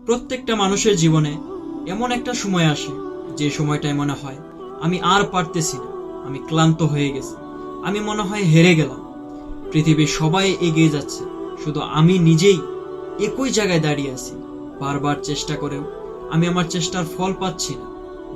প্রত্যেকটা মানুষের জীবনে এমন একটা সময় আসে যে সময়টায় মনে হয় আমি আর পারতেছি না, আমি ক্লান্ত হয়ে গেছি, আমি মনে হয় হেরে গেলাম। পৃথিবীর সবাই এগিয়ে যাচ্ছে, শুধু আমি নিজেই একই জায়গায় দাঁড়িয়ে আছি। বারবার চেষ্টা করেও আমি আমার চেষ্টার ফল পাচ্ছি না,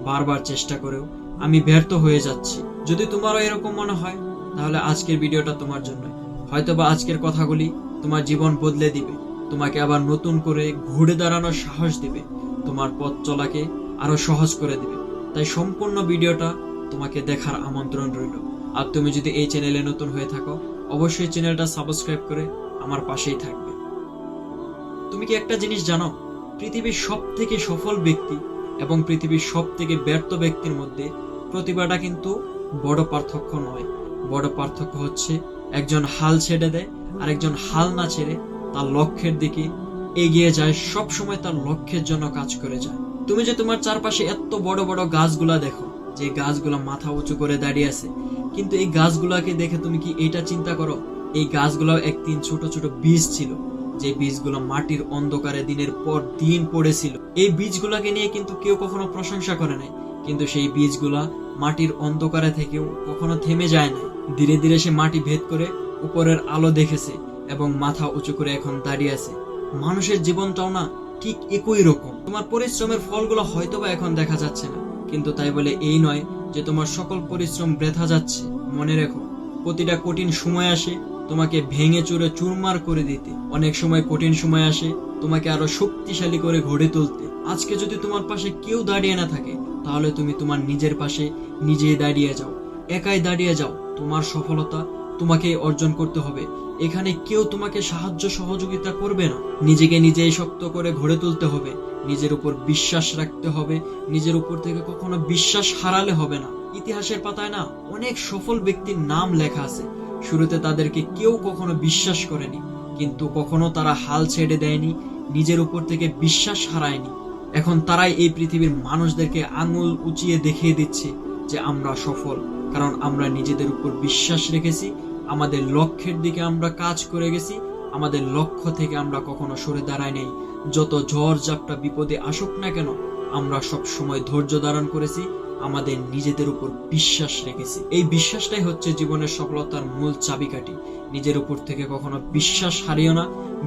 বারবার চেষ্টা করেও আমি ব্যর্থ হয়ে যাচ্ছি। যদি তোমারও এরকম মনে হয় তাহলে আজকের ভিডিওটা তোমার জন্য। হয়তোবা আজকের কথাগুলি তোমার জীবন বদলে দিবে, তোমাকে আবার নতুন করে ঘুরে দাঁড়ানোর সাহস দিবে, তোমার পথ চলাকে আরো সহজ করে দিবে। তাই সম্পূর্ণ ভিডিওটা তোমাকে দেখার আমন্ত্রণ রইল। আর তুমি যদি এই চ্যানেলে নতুন হয়ে থাকো, অবশ্যই চ্যানেলটা সাবস্ক্রাইব করে আমার পাশেই থাকবে। তুমি কি একটা জিনিস জানো? পৃথিবীর সব থেকে সফল ব্যক্তি এবং পৃথিবীর সব থেকে ব্যর্থ ব্যক্তির মধ্যে প্রতিভাটা কিন্তু বড় পার্থক্য নয়। বড় পার্থক্য হচ্ছে একজন হাল ছেড়ে দেয় আর একজন হাল না ছেড়ে তার লক্ষ্যের দিকে এগিয়ে যায়, সব সময় তার লক্ষ্যের জন্য কাজ করে যায়। তুমি যে তোমার চারপাশে এত বড় বড় গাছগুলা দেখো, যে গাছগুলা মাথা উঁচু করে দাঁড়িয়ে আছে, কিন্তু এই গাছগুলাকে দেখে তুমি কি এটা চিন্তা করো এই গাছগুলাও একদিন ছোট ছোট বীজ ছিল, যে বীজগুলো মাটির অন্ধকারে দিনের পর দিন পড়েছিল। এই বীজগুলাকে নিয়ে কিন্তু কেউ কখনো প্রশংসা করে নাই, কিন্তু সেই বীজগুলা মাটির অন্ধকারে থেকেও কখনো থেমে যায় না। ধীরে ধীরে সে মাটি ভেদ করে উপরের আলো দেখেছে এবং মাথা উঁচু করে এখন দাঁড়িয়ে আছে। মানুষের জীবনটাও না ঠিক একই রকম। তোমার পরিশ্রমের ফলগুলো হয়তোবা এখন দেখা যাচ্ছে না, কিন্তু তাই বলে এই নয় যে তোমার সকল পরিশ্রম বৃথা যাচ্ছে। মনে রেখো, প্রতিটা কঠিন সময় আসে তোমাকে ভেঙে চুরে চুরমার করে দিতে। অনেক সময় কঠিন সময় আসে তোমাকে আরো শক্তিশালী করে গড়ে তুলতে। আজকে যদি তোমার পাশে কেউ দাঁড়িয়ে না থাকে, তাহলে তুমি তোমার নিজের পাশে নিজেই দাঁড়িয়ে যাও, একাই দাঁড়িয়ে যাও। তোমার সফলতা তোমাকে অর্জন করতে হবে, এখানে কেউ তোমাকে সাহায্য সহযোগিতা করবে না। নিজেকে নিজেই শক্ত করে গড়ে তুলতে হবে, নিজের উপর বিশ্বাস রাখতে হবে, নিজের উপর থেকে কখনো বিশ্বাস হারালে হবে না। ইতিহাসের পাতায় না অনেক সফল ব্যক্তির নাম লেখা আছে, শুরুতে তাদেরকে কেউ কখনো বিশ্বাস করেনি, কিন্তু কখনো তারা হাল ছেড়ে দেয়নি, নিজের উপর থেকে বিশ্বাস হারায়নি। এখন তারাই এই পৃথিবীর মানুষদেরকে আঙুল উঁচিয়ে দেখিয়ে দিচ্ছে যে আমরা সফল, কারণ আমরা নিজেদের উপর বিশ্বাস রেখেছি, আমাদের লক্ষ্যের দিকে আমরা কাজ করে গেছি, আমাদের লক্ষ্য থেকে আমরা কখনো সরে দাঁড়াই নেই। যত ঝড় ঝাপটা বিপদে আসুক না কেন, আমরা সব সময় ধৈর্য ধারণ করেছি, আমাদের নিজেদের উপর বিশ্বাস রেখেছি। এই বিশ্বাসটাই হচ্ছে জীবনের সফলতার মূল চাবিকাঠি। নিজের উপর থেকে কখনো বিশ্বাস হারিও না।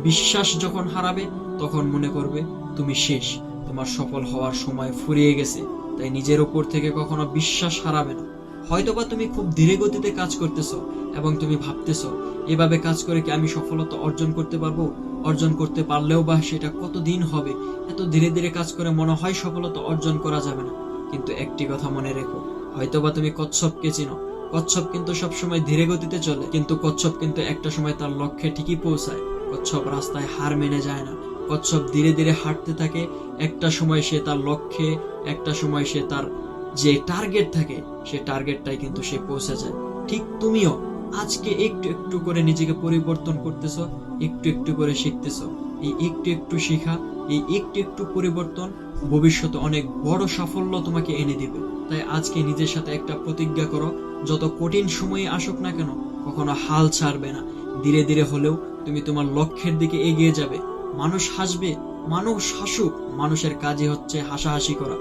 বিশ্বাস যখন হারাবে তখন মনে করবে তুমি শেষ, তোমার সফল হওয়ার সময় ফুরিয়ে গেছে। তাই নিজের উপর থেকে কখনো বিশ্বাস হারাবে না। হয়তোবা তুমি খুব ধীরে গতিতে কাজ করতেছো এবং তুমি ভাবতেছো এভাবে কাজ করে কি আমি সফলতা অর্জন করতে পারবো? অর্জন করতে পারলেও বা সেটা কতদিন হবে? এত ধীরে ধীরে কাজ করে মনে হয় সফলতা অর্জন করা যাবে না। কিন্তু একটি কথা মনে রেখো, হয়তোবা তুমি কচ্ছপকে চিনো, কচ্ছপ কিন্তু সবসময় ধীরে গতিতে চলে, কিন্তু কচ্ছপ কিন্তু একটা সময় তার লক্ষ্যে ঠিকই পৌঁছায়। কচ্ছপ রাস্তায় হার মেনে যায় না, কচ্ছপ ধীরে ধীরে হাঁটতে থাকে। একটা সময় সে তার লক্ষ্যে, একটা সময় সে তার যে টার্গেট থাকে সে টার্গেটটাই কিন্তু সে পৌঁছে যায়। ঠিক তুমিও আজকে একটু একটু করে নিজেকে পরিবর্তন করতেছো, একটু একটু করে শিখতেছো। এই একটু একটু শেখা, এই একটু একটু পরিবর্তন ভবিষ্যতে অনেক বড় সাফল্য তোমাকে এনে দিবে। তাই আজকে নিজের সাথে একটা প্রতিজ্ঞা করো, যত কঠিন সময়ে আসুক না কেন কখনো হাল ছাড়বে না। ধীরে ধীরে হলেও তুমি তোমার লক্ষ্যের দিকে এগিয়ে যাবে। মানুষ হাসবে, মানুষ হাসুক, মানুষের কাজই হচ্ছে হাসাহাসি করা।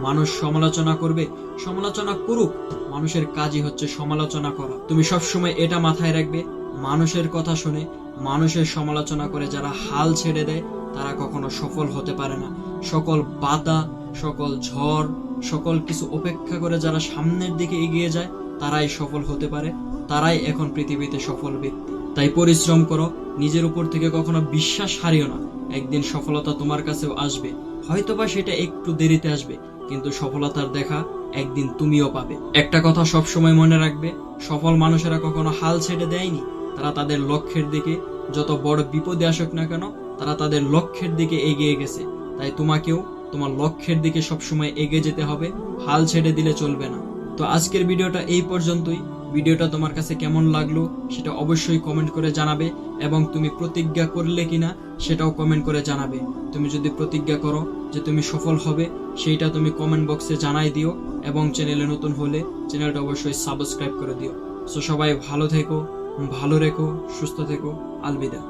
মানুষ সমালোচনা করবে, সমালোচনা করুক, মানুষের কাজই হচ্ছে সমালোচনা করা। তুমি সবসময় এটা মাথায় রাখবে, মানুষের কথা শুনে, মানুষের সমালোচনা করে যারা হাল ছেড়ে দেয় তারা কখনো সফল হতে পারে না। সকল বাধা, সকল ঝড়, সকল কিছু উপেক্ষা করে যারা সামনের দিকে এগিয়ে যায় তারাই সফল হতে পারে, তারাই এখন পৃথিবীতে সফল ব্যক্তি। তাই পরিশ্রম করো, নিজের উপর থেকে কখনো বিশ্বাস হারিও না। একদিন সফলতা তোমার কাছেও আসবে, হয়তোবা সেটা একটু দেরিতে আসবে, কিন্তু সফলতার দেখা একদিন তুমিও পাবে। একটা কথা সব সময় মনে রাখবে, সফল মানুষেরা কখনো হাল ছেড়ে দেয়নি। তারা তাদের লক্ষ্যের দিকে, যত বড় বিপদে আসুক না কেন, তারা তাদের লক্ষ্যের দিকে এগিয়ে গেছে। তাই তোমাকেও তোমার লক্ষ্যের দিকে সবসময় এগিয়ে যেতে হবে, হাল ছেড়ে দিলে চলবে না। তো আজকের ভিডিওটা এই পর্যন্তই। ভিডিওটা তোমার কাছে কেমন লাগলো সেটা অবশ্যই কমেন্ট করে জানাবে, এবং তুমি প্রতিজ্ঞা করলে কিনা সেটাও কমেন্ট করে জানাবে। তুমি যদি প্রতিজ্ঞা করো যে তুমি সফল হবে, সেইটা তুমি কমেন্ট বক্সে জানাই দিও, এবং চ্যানেলে নতুন হলে চ্যানেলটা অবশ্যই সাবস্ক্রাইব করে দিও। সো সবাই ভালো থেকো, ভালো রেখো, সুস্থ থেকো। আলবিদা।